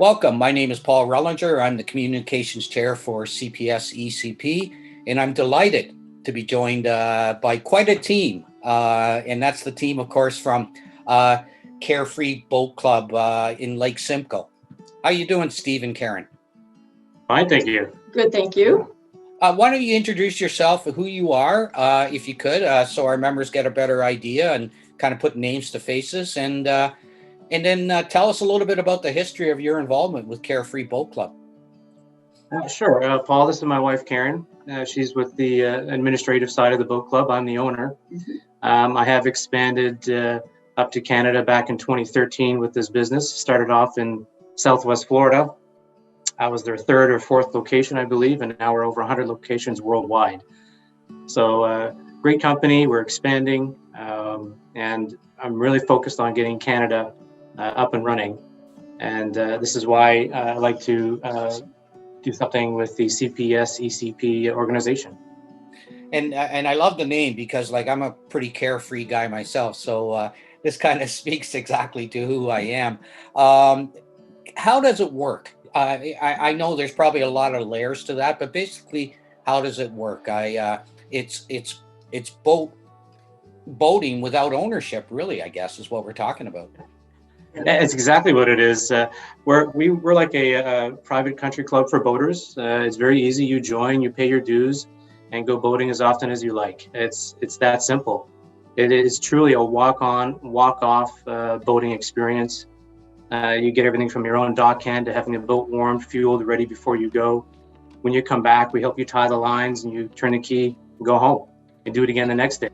Welcome. My name is Paul Rellinger. I'm the Communications Chair for CPS ECP, and I'm delighted to be joined by quite a team. And that's the team, of course, from Carefree Boat Club in Lake Simcoe. How you doing, Steve and Karen? Fine, thank you. Good, thank you. Why don't you introduce yourself, who you are, if you could, so our members get a better idea and kind of put names to faces, and then tell us a little bit about the history of your involvement with Carefree Boat Club. Sure. Paul, this is my wife, Karen. She's with the administrative side of the boat club. I'm the owner. I have expanded up to Canada back in 2013 with this business. Started off in Southwest Florida. I was their third or fourth location, I believe, and now we're over 100 locations worldwide. So great company. We're expanding, and I'm really focused on getting Canada up and running. And this is why I like to do something with the CPS ECP organization. And I love the name because, like, I'm a pretty carefree guy myself. So this kind of speaks exactly to who I am. How does it work? I know there's probably a lot of layers to that, but basically, how does it work? It's boating without ownership, really, I guess, is what we're talking about. It's exactly what it is. We're like a private country club for boaters. It's very easy. You join, you pay your dues, and go boating as often as you like. It's that simple. It is truly a walk-on, walk-off boating experience. You get everything from your own dock hand to having the boat warmed, fueled, ready before you go. When you come back, we help you tie the lines and you turn the key and go home and do it again the next day.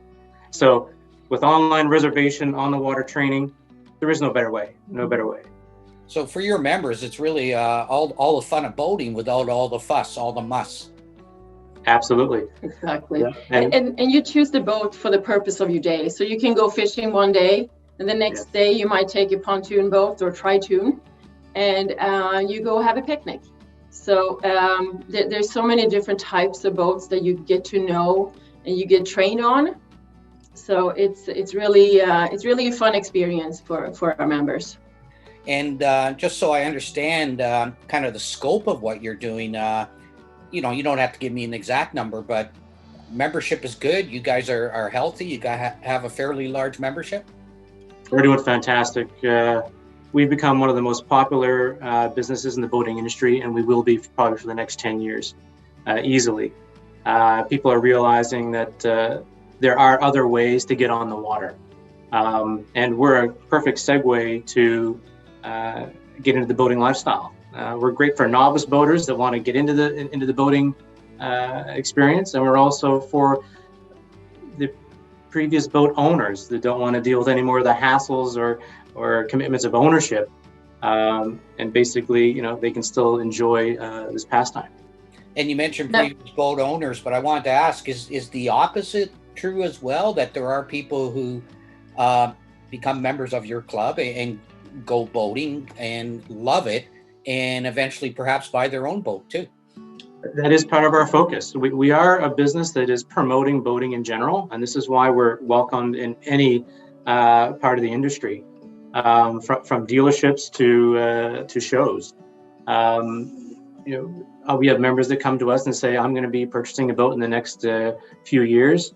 So with online reservation, on the water training, there is no better way, So for your members, it's really all the fun of boating without all the fuss, all the muss. Absolutely. Exactly. Yeah. And you choose the boat for the purpose of your day. So you can go fishing one day, and the next day you might take a pontoon boat or tri-toon, and you go have a picnic. So there's so many different types of boats that you get to know and you get trained on. So it's really a fun experience for our members. And just so I understand kind of the scope of what you're doing, you don't have to give me an exact number, but membership is good. You guys are healthy. You guys have a fairly large membership. We're doing fantastic. We've become one of the most popular businesses in the boating industry, and we will be probably for the next 10 years, easily. People are realizing that there are other ways to get on the water. And we're a perfect segue to get into the boating lifestyle. We're great for novice boaters that want to get into the boating experience, and we're also for the previous boat owners that don't want to deal with any more of the hassles or commitments of ownership, and basically, they can still enjoy this pastime. And you mentioned previous boat owners, but I wanted to ask: is the opposite true as well? That there are people who become members of your club and go boating and love it, and eventually perhaps buy their own boat too? That is part of our focus. We are a business that is promoting boating in general, and this is why we're welcomed in any part of the industry, from dealerships to shows. We have members that come to us and say, "I'm going to be purchasing a boat in the next few years.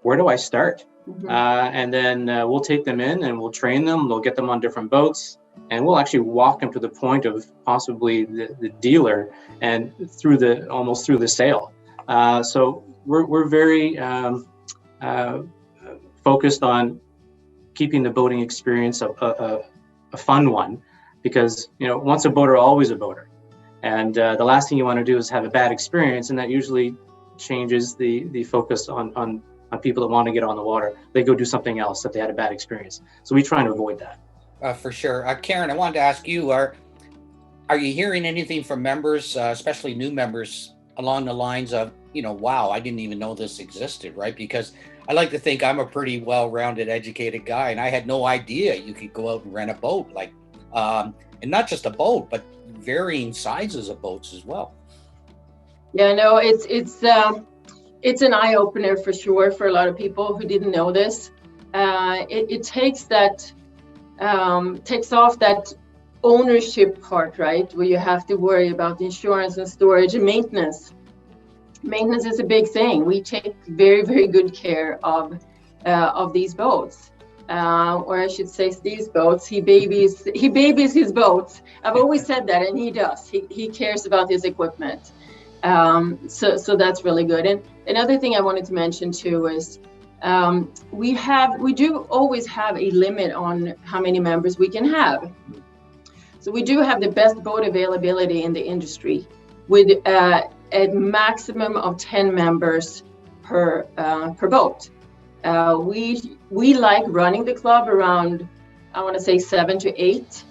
Where do I start?" Mm-hmm. And then we'll take them in and we'll train them. We'll get them on different boats, and we'll actually walk them to the point of possibly the dealer and almost through the sale. So we're very focused on keeping the boating experience a fun one, because once a boater, always a boater. And the last thing you want to do is have a bad experience, and that usually changes the focus on people that want to get on the water. They go do something else if they had a bad experience. So we try and avoid that. For sure. Karen, I wanted to ask you, are you hearing anything from members, especially new members, along the lines of, wow, I didn't even know this existed, right? Because I like to think I'm a pretty well-rounded, educated guy, and I had no idea you could go out and rent a boat, and not just a boat, but varying sizes of boats as well. Yeah, no, it's an eye-opener for sure for a lot of people who didn't know this. It takes off that ownership part, right, where you have to worry about insurance and storage and maintenance. Maintenance is a big thing. We take very, very good care of these boats. Or I should say Steve's boats. He babies his boats. I've always said that, and he does. He cares about his equipment. So that's really good. And another thing I wanted to mention too is we do always have a limit on how many members we can have. So we do have the best boat availability in the industry, with a maximum of 10 members per boat. We like running the club around, I want to say 7 to 8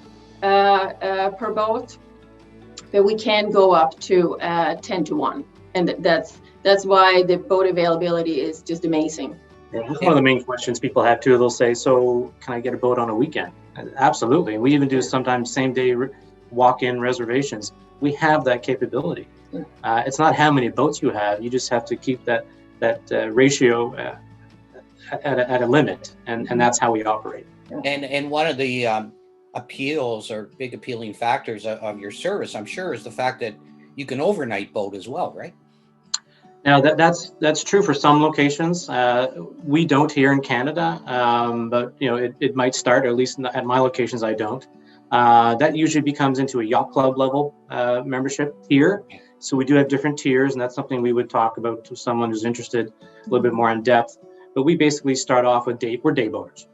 per boat, but we can go up to 10 to 1, and that's why the boat availability is just amazing. Yeah, that's one of the main questions people have too. They'll say, so can I get a boat on a weekend? Absolutely. We even do sometimes same day walk-in reservations. We have that capability. It's not how many boats you have. You just have to keep that ratio at a limit, and that's how we operate. And one of the appeals or big appealing factors of your service, I'm sure, is the fact that you can overnight boat as well, right? Now that's true for some locations. We don't here in Canada, but it might start. Or at least at my locations, I don't. That usually becomes into a yacht club level membership tier. So we do have different tiers, and that's something we would talk about to someone who's interested a little bit more in depth. But we basically start off with we're day boaters.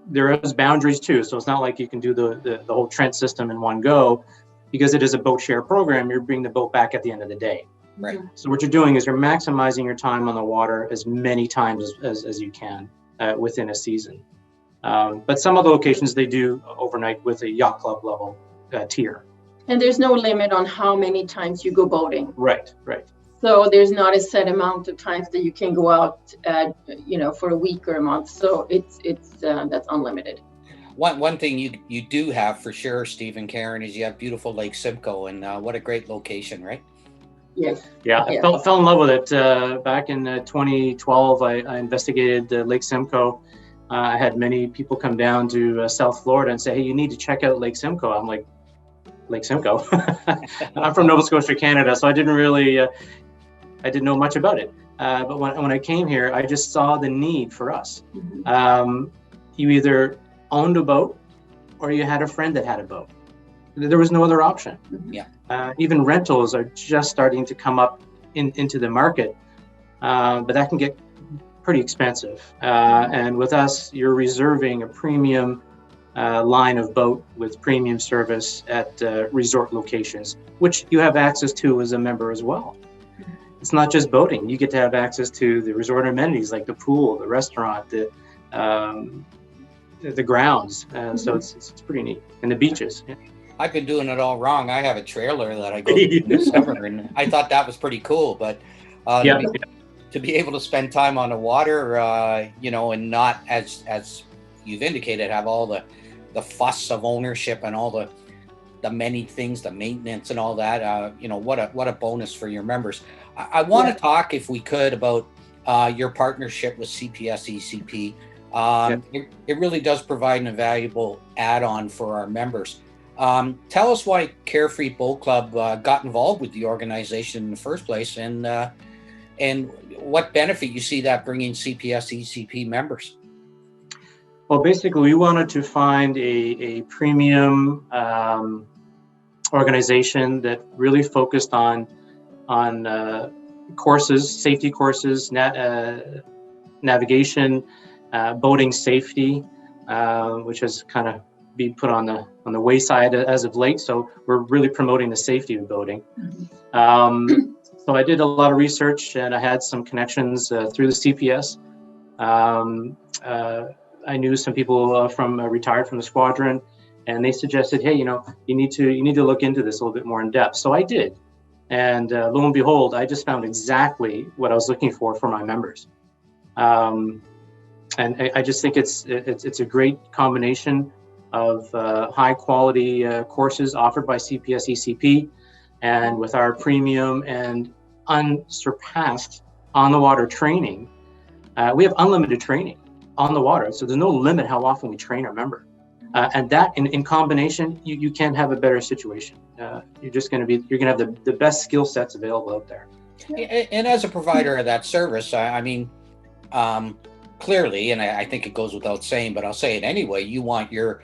There is boundaries too, so it's not like you can do the whole Trent system in one go, because it is a boat share program. You're bringing the boat back at the end of the day. Right. So what you're doing is you're maximizing your time on the water as many times as you can within a season. But some other locations, they do overnight with a yacht club level tier. And there's no limit on how many times you go boating. Right. So there's not a set amount of times that you can go out, for a week or a month. So it's that's unlimited. One thing you do have for sure, Steve and Karen, is you have beautiful Lake Simcoe, and what a great location, right? Yes. Yeah, I fell in love with it back in 2012. I investigated Lake Simcoe. I had many people come down to South Florida and say, "Hey, you need to check out Lake Simcoe." I'm like, Lake Simcoe? I'm from Nova Scotia, Canada, so I didn't really, I didn't know much about it. But when I came here, I just saw the need for us. Mm-hmm. You either owned a boat or you had a friend that had a boat. There was no other option. Yeah. Even rentals are just starting to come up into the market, but that can get pretty expensive. And with us, you're reserving a premium line of boat with premium service at resort locations, which you have access to as a member as well. It's not just boating. You get to have access to the resort amenities like the pool, the restaurant, the grounds. So it's pretty neat. And the beaches. Yeah. I've been doing it all wrong. I have a trailer that I go to in the summer, and I thought that was pretty cool. But to be able to spend time on the water, and not, as you've indicated, have all the fuss of ownership and all the many things, the maintenance and all that, what a bonus for your members. I want to talk, if we could, about your partnership with CPS ECP. It really does provide an invaluable add-on for our members. Tell us why Carefree Boat Club got involved with the organization in the first place, and what benefit you see that bringing CPS ECP members. Well, basically, we wanted to find a premium organization that really focused on courses, safety courses, navigation, boating safety, which has kind of been put on the wayside as of late. So we're really promoting the safety of boating. So I did a lot of research, and I had some connections through the CPS. I knew some people retired from the squadron, and they suggested, hey, you need to look into this a little bit more in depth. So I did, and lo and behold, I just found exactly what I was looking for my members. And I just think it's a great combination of high quality courses offered by CPS ECP, and with our premium and unsurpassed on the water training. We have unlimited training on the water, so there's no limit how often we train our member. And that in combination, you can't have a better situation. You're going to have the best skill sets available out there. And as a provider of that service, I mean, clearly, and I think it goes without saying, but I'll say it anyway, you want your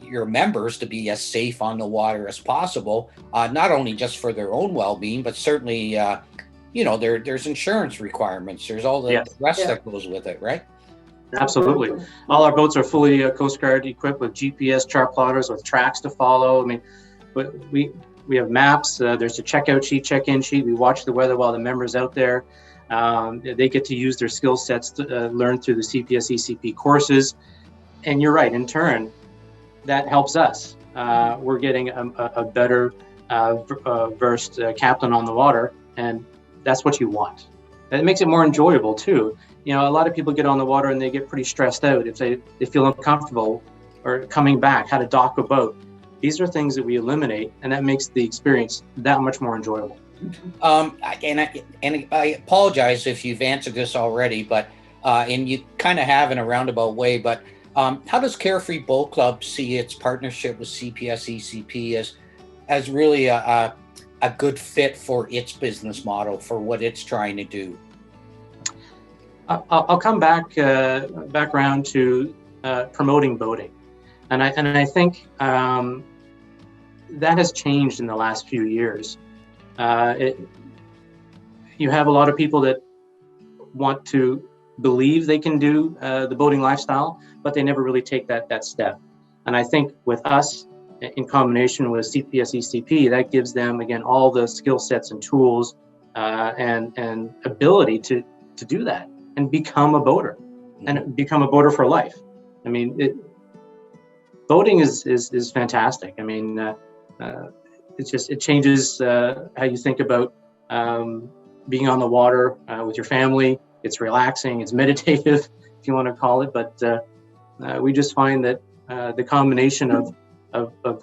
members to be as safe on the water as possible, not only just for their own well-being, but certainly, there's insurance requirements. There's all the rest that goes with it, right? Absolutely. All our boats are fully Coast Guard equipped with GPS chart plotters with tracks to follow. I mean, we have maps. There's a checkout sheet, check-in sheet. We watch the weather while the members out there. They get to use their skill sets to learn through the CPS ECP courses. And you're right, in turn, that helps us. We're getting a better versed captain on the water, and that's what you want. And it makes it more enjoyable too. A lot of people get on the water and they get pretty stressed out if they feel uncomfortable or coming back, how to dock a boat. These are things that we eliminate, and that makes the experience that much more enjoyable. And I apologize if you've answered this already, but and you kind of have in a roundabout way, but how does Carefree Boat Club see its partnership with CPS ECP as really a good fit for its business model, for what it's trying to do? I'll come back around to promoting boating, and I think that has changed in the last few years. You have a lot of people that want to believe they can do the boating lifestyle, but they never really take that step. And I think with us, in combination with CPS ECP, that gives them, again, all the skill sets and tools and ability to do that and become a boater, and become a boater for life. I mean, boating is fantastic. I mean, it changes how you think about being on the water with your family. It's relaxing, it's meditative, if you want to call it. But we just find that the combination of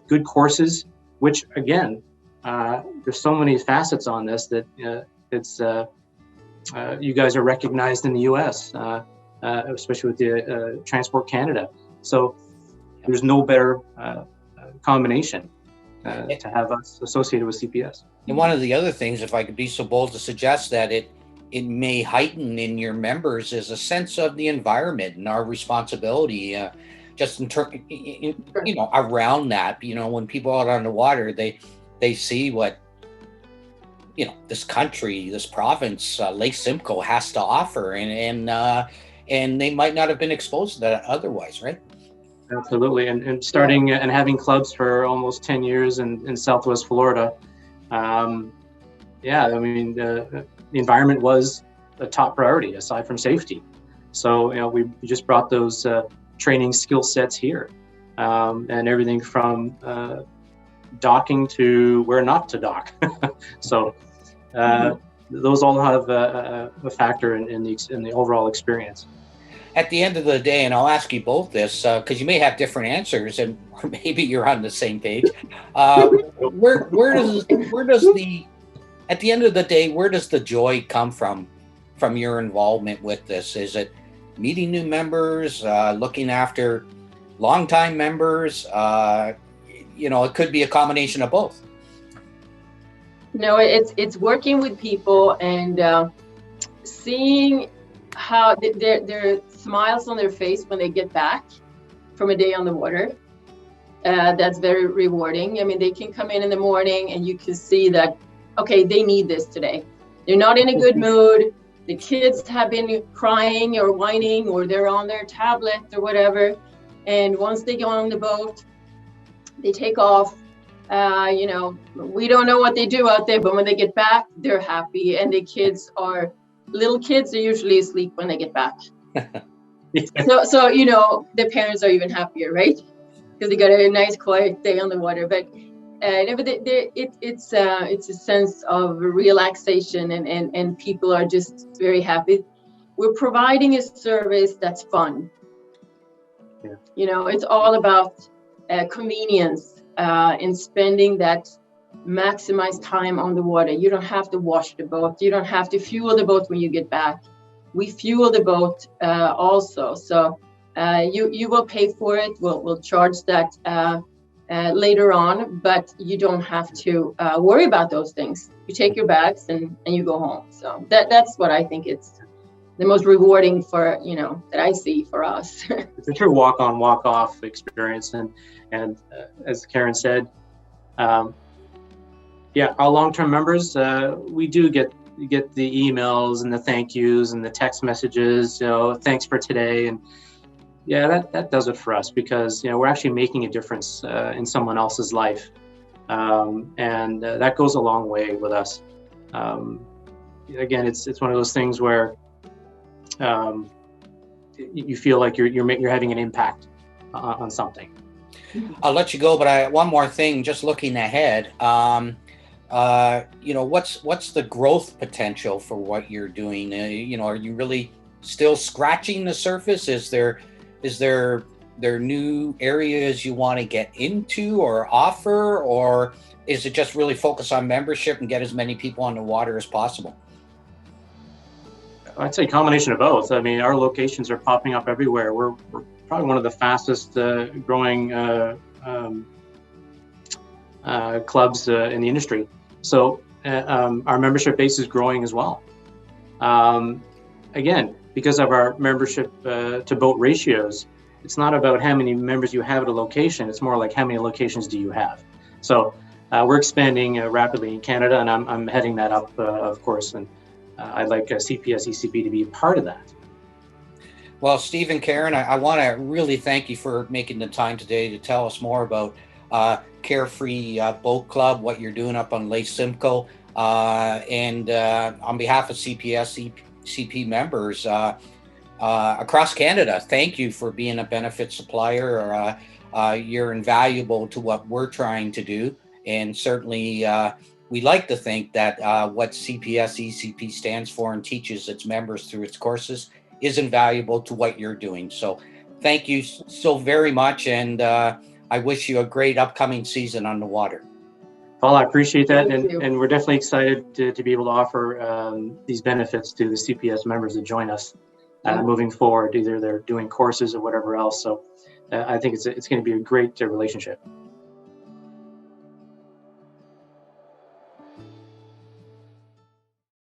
good courses, which again, there's so many facets on this that it's you guys are recognized in the U.S., especially with the Transport Canada. So there's no better combination to have us associated with CPS. And one of the other things, if I could be so bold to suggest that it may heighten in your members, is a sense of the environment and our responsibility, just around that. When people are out on the water, they see what this country, this province, Lake Simcoe has to offer, and they might not have been exposed to that otherwise, right? Absolutely, and starting and having clubs for almost 10 years in Southwest Florida. I mean, the environment was a top priority aside from safety. So we just brought those training skill sets here, and everything from docking to where not to dock. So those all have a factor in the overall experience. At the end of the day, and I'll ask you both this because you may have different answers, and or maybe you're on the same page. Where does at the end of the day, where does the joy come from your involvement with this? Is it meeting new members, looking after longtime members? It could be a combination of both. No, it's working with people and seeing how their smiles on their face when they get back from a day on the water. That's very rewarding. I mean, they can come in the morning and you can see that, okay, they need this today. They're not in a good mood. The kids have been crying or whining, or they're on their tablet or whatever. And once they go on the boat, they take off. We don't know what they do out there, but when they get back, they're happy. And little kids are usually asleep when they get back. So the parents are even happier, right? Because they got a nice quiet day on the water. But it's a sense of relaxation, and people are just very happy. We're providing a service that's fun. It's all about convenience in spending that maximized time on the water. You don't have to wash the boat. You don't have to fuel the boat when you get back. We fuel the boat also. So You will pay for it. We'll charge that later on, but you don't have to worry about those things. You take your bags and you go home. So that's what I think it's the most rewarding for, that I see for us. It's a true walk-on, walk-off experience, and as Karen said, our long-term members, we do get the emails and the thank yous and the text messages, thanks for today, and that does it for us, because we're actually making a difference in someone else's life, and that goes a long way with us. Again, it's one of those things where you feel like you're having an impact on something. I'll let you go, but one more thing, just looking ahead, what's the growth potential for what you're doing? Are you really still scratching the surface? Is there new areas you want to get into or offer, or is it just really focus on membership and get as many people on the water as possible? I'd say a combination of both. I mean, our locations are popping up everywhere. We're probably one of the fastest growing clubs in the industry. So our membership base is growing as well. Again, because of our membership to boat ratios, it's not about how many members you have at a location. It's more like how many locations do you have. So we're expanding rapidly in Canada, and I'm heading that up, of course. And I'd like CPS ECP to be a part of that. Well, Steve and Karen, I want to really thank you for making the time today to tell us more about Carefree Boat Club, what you're doing up on Lake Simcoe, and on behalf of CPS ECP members across Canada, thank you for being a benefit supplier. You're invaluable to what we're trying to do, and certainly we like to think that what CPS ECP stands for and teaches its members through its courses is invaluable to what you're doing. So thank you so very much, and I wish you a great upcoming season on the water. Paul, I appreciate that, and we're definitely excited to be able to offer these benefits to the CPS members that join us moving forward, either they're doing courses or whatever else. So I think it's going to be a great relationship.